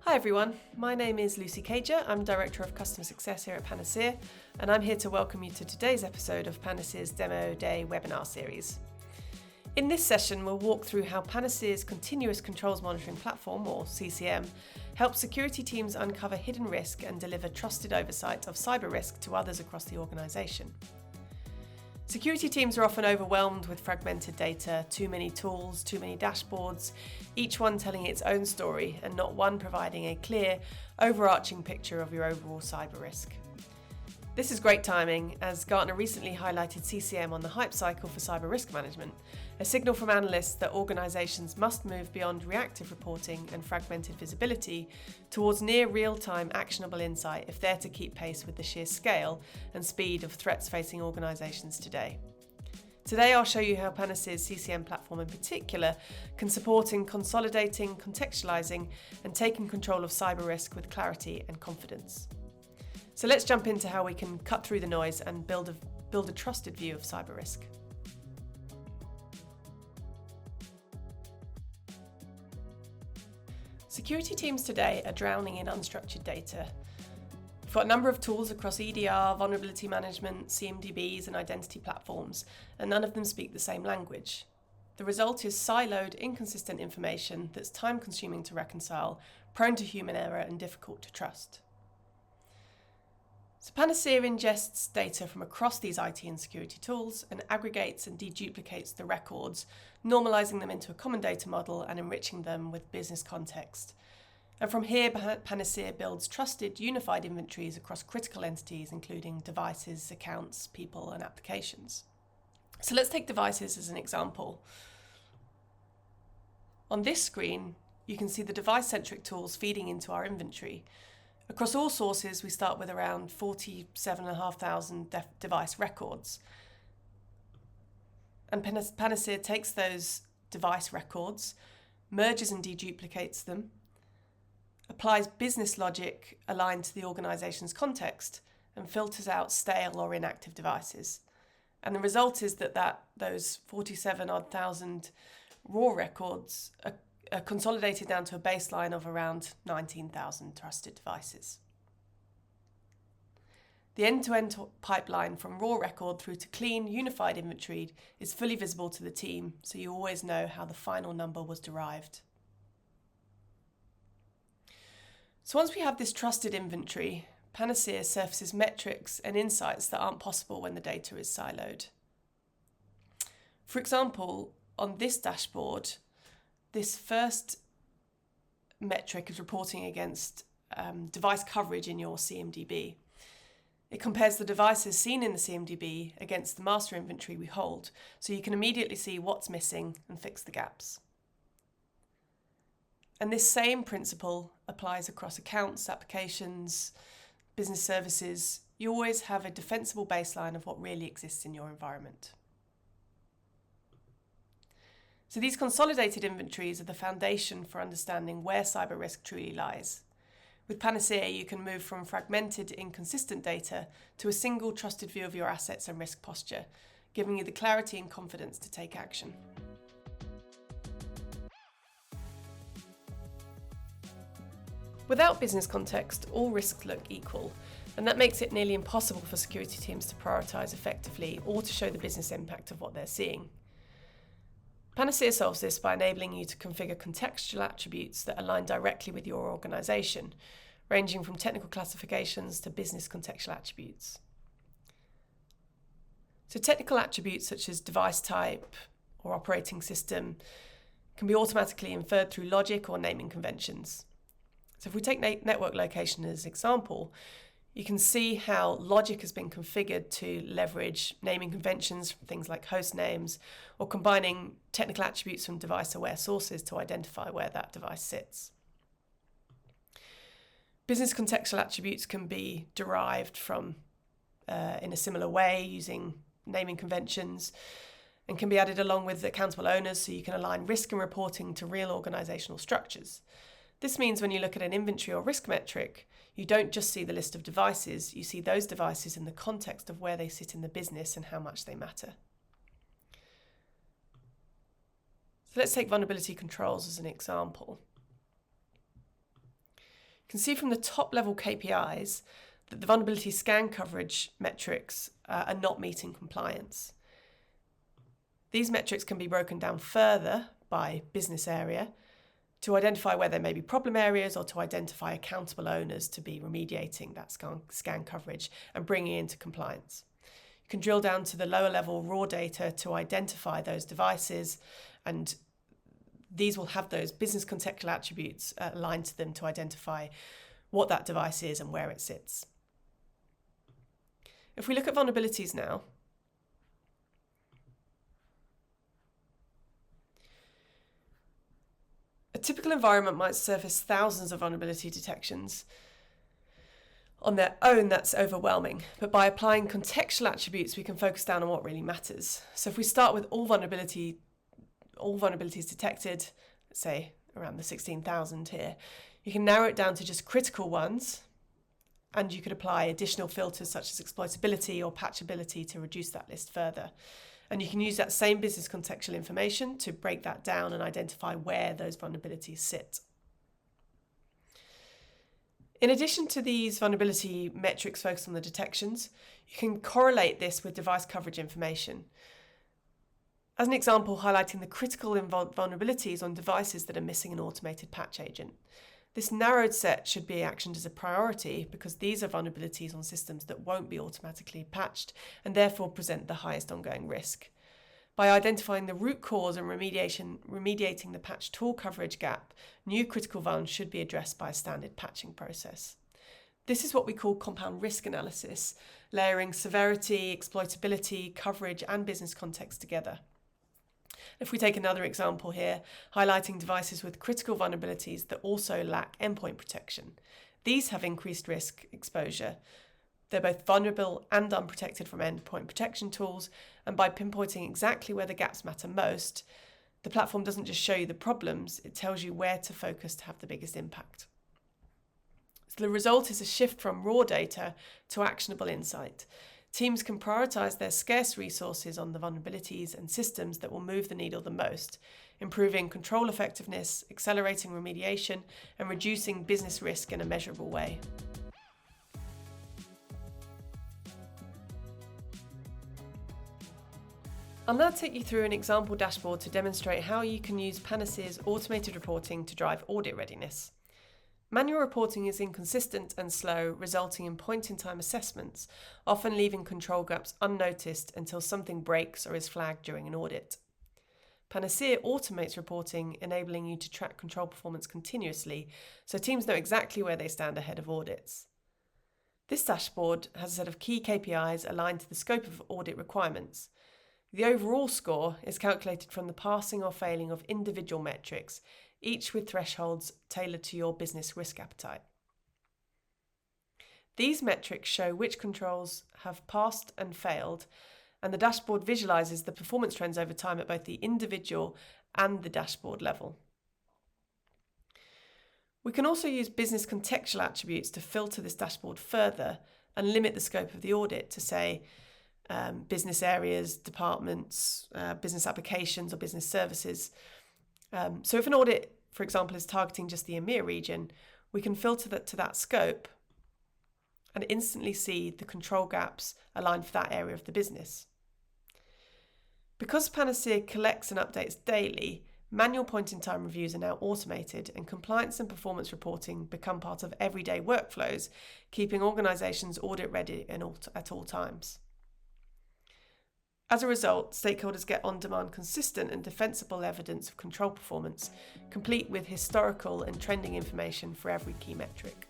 Hi everyone, my name is Lucy Cager. I'm Director of Customer Success here at Panaseer, and I'm here to welcome you to today's episode of Panaseer's Demo Day webinar series. In this session, we'll walk through how Panaseer's Continuous Controls Monitoring Platform, or CCM, helps security teams uncover hidden risk and deliver trusted oversight of cyber risk to others across the organisation. Security teams are often overwhelmed with fragmented data, too many tools, too many dashboards, each one telling its own story and not one providing a clear, overarching picture of your overall cyber risk. This is great timing, as Gartner recently highlighted CCM on the hype cycle for cyber risk management, a signal from analysts that organisations must move beyond reactive reporting and fragmented visibility towards near real-time actionable insight if they're to keep pace with the sheer scale and speed of threats facing organisations today. Today I'll show you how Panaseer's CCM platform in particular can support in consolidating, contextualising and taking control of cyber risk with clarity and confidence. So let's jump into how we can cut through the noise and build a trusted view of cyber risk. Security teams today are drowning in unstructured data. We've got a number of tools across EDR, vulnerability management, CMDBs and identity platforms, and none of them speak the same language. The result is siloed, inconsistent information that's time-consuming to reconcile, prone to human error and difficult to trust. So Panaseer ingests data from across these IT and security tools and aggregates and deduplicates the records, normalising them into a common data model and enriching them with business context. And from here, Panaseer builds trusted, unified inventories across critical entities, including devices, accounts, people, and applications. So let's take devices as an example. On this screen, you can see the device-centric tools feeding into our inventory. Across all sources, we start with around 47,500 device records. And Panaseer takes those device records, merges and deduplicates them, applies business logic aligned to the organisation's context, and filters out stale or inactive devices. And the result is that those 47,000 raw records are consolidated down to a baseline of around 19,000 trusted devices. The end-to-end pipeline from raw record through to clean, unified inventory is fully visible to the team, so you always know how the final number was derived. So once we have this trusted inventory, Panaseer surfaces metrics and insights that aren't possible when the data is siloed. For example, on this dashboard, this first metric is reporting against device coverage in your CMDB. It compares the devices seen in the CMDB against the master inventory we hold, so you can immediately see what's missing and fix the gaps. And this same principle applies across accounts, applications, business services. You always have a defensible baseline of what really exists in your environment. So these consolidated inventories are the foundation for understanding where cyber risk truly lies. With Panaseer, you can move from fragmented, inconsistent data to a single trusted view of your assets and risk posture, giving you the clarity and confidence to take action. Without business context, all risks look equal, and that makes it nearly impossible for security teams to prioritise effectively or to show the business impact of what they're seeing. Panaseer solves this by enabling you to configure contextual attributes that align directly with your organisation, ranging from technical classifications to business contextual attributes. So technical attributes such as device type or operating system can be automatically inferred through logic or naming conventions. So if we take network location as an example, you can see how logic has been configured to leverage naming conventions from things like host names or combining technical attributes from device-aware sources to identify where that device sits. Business contextual attributes can be derived from in a similar way using naming conventions and can be added along with accountable owners so you can align risk and reporting to real organisational structures. This means when you look at an inventory or risk metric, you don't just see the list of devices, you see those devices in the context of where they sit in the business and how much they matter. So let's take vulnerability controls as an example. You can see from the top level KPIs that the vulnerability scan coverage metrics are not meeting compliance. These metrics can be broken down further by business area to identify where there may be problem areas or to identify accountable owners to be remediating that scan coverage and bringing it into compliance. You can drill down to the lower level raw data to identify those devices, and these will have those business contextual attributes aligned to them to identify what that device is and where it sits. If we look at vulnerabilities now, a typical environment might surface thousands of vulnerability detections. On their own, that's overwhelming, but by applying contextual attributes, we can focus down on what really matters. So if we start with all vulnerabilities detected, let's say around the 16,000 here, you can narrow it down to just critical ones, and you could apply additional filters such as exploitability or patchability to reduce that list further. And you can use that same business contextual information to break that down and identify where those vulnerabilities sit. In addition to these vulnerability metrics focused on the detections, you can correlate this with device coverage information. As an example, highlighting the critical vulnerabilities on devices that are missing an automated patch agent. This narrowed set should be actioned as a priority because these are vulnerabilities on systems that won't be automatically patched and therefore present the highest ongoing risk. By identifying the root cause and remediating the patch tool coverage gap, new critical vulns should be addressed by a standard patching process. This is what we call compound risk analysis, layering severity, exploitability, coverage, and business context together. If we take another example here, highlighting devices with critical vulnerabilities that also lack endpoint protection. These have increased risk exposure. They're both vulnerable and unprotected from endpoint protection tools, and by pinpointing exactly where the gaps matter most, the platform doesn't just show you the problems, it tells you where to focus to have the biggest impact. So the result is a shift from raw data to actionable insight. Teams can prioritize their scarce resources on the vulnerabilities and systems that will move the needle the most, improving control effectiveness, accelerating remediation, and reducing business risk in a measurable way. I'll now take you through an example dashboard to demonstrate how you can use Panaseer's automated reporting to drive audit readiness. Manual reporting is inconsistent and slow, resulting in point-in-time assessments, often leaving control gaps unnoticed until something breaks or is flagged during an audit. Panaseer automates reporting, enabling you to track control performance continuously, so teams know exactly where they stand ahead of audits. This dashboard has a set of key KPIs aligned to the scope of audit requirements. The overall score is calculated from the passing or failing of individual metrics, each with thresholds tailored to your business risk appetite. These metrics show which controls have passed and failed, and the dashboard visualizes the performance trends over time at both the individual and the dashboard level. We can also use business contextual attributes to filter this dashboard further and limit the scope of the audit to, say, business areas, departments, business applications, or business services. So if an audit, for example, is targeting just the EMEA region, we can filter that to that scope and instantly see the control gaps aligned for that area of the business. Because Panaseer collects and updates daily, manual point-in-time reviews are now automated, and compliance and performance reporting become part of everyday workflows, keeping organisations audit ready at all times. As a result, stakeholders get on-demand consistent and defensible evidence of control performance, complete with historical and trending information for every key metric.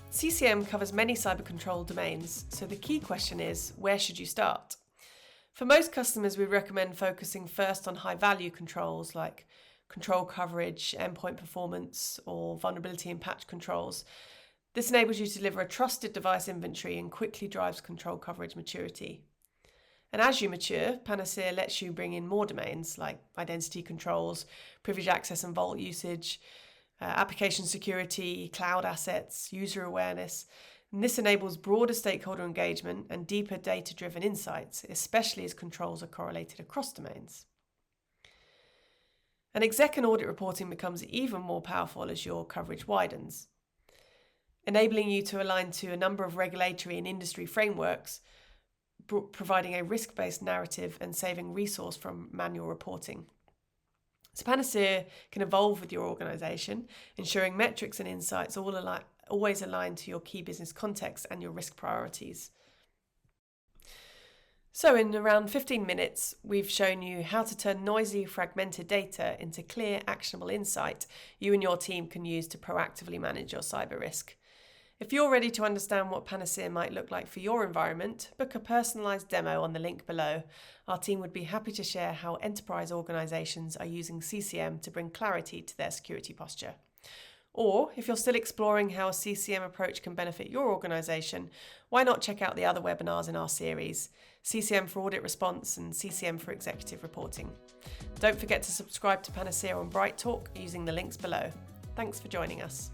CCM covers many cyber control domains, so the key question is, where should you start? For most customers, we recommend focusing first on high-value controls like control coverage, endpoint performance, or vulnerability and patch controls. This enables you to deliver a trusted device inventory and quickly drives control coverage maturity. And as you mature, Panaseer lets you bring in more domains like identity controls, privileged access and vault usage, application security, cloud assets, user awareness. And this enables broader stakeholder engagement and deeper data-driven insights, especially as controls are correlated across domains. And exec and audit reporting becomes even more powerful as your coverage widens, enabling you to align to a number of regulatory and industry frameworks, providing a risk-based narrative and saving resource from manual reporting. So Panaseer can evolve with your organisation, ensuring metrics and insights always align to your key business context and your risk priorities. So in around 15 minutes, we've shown you how to turn noisy, fragmented data into clear, actionable insight you and your team can use to proactively manage your cyber risk. If you're ready to understand what Panaseer might look like for your environment, book a personalised demo on the link below. Our team would be happy to share how enterprise organisations are using CCM to bring clarity to their security posture. Or, if you're still exploring how a CCM approach can benefit your organisation, why not check out the other webinars in our series, CCM for Audit Response and CCM for Executive Reporting. Don't forget to subscribe to Panaseer on Bright Talk using the links below. Thanks for joining us.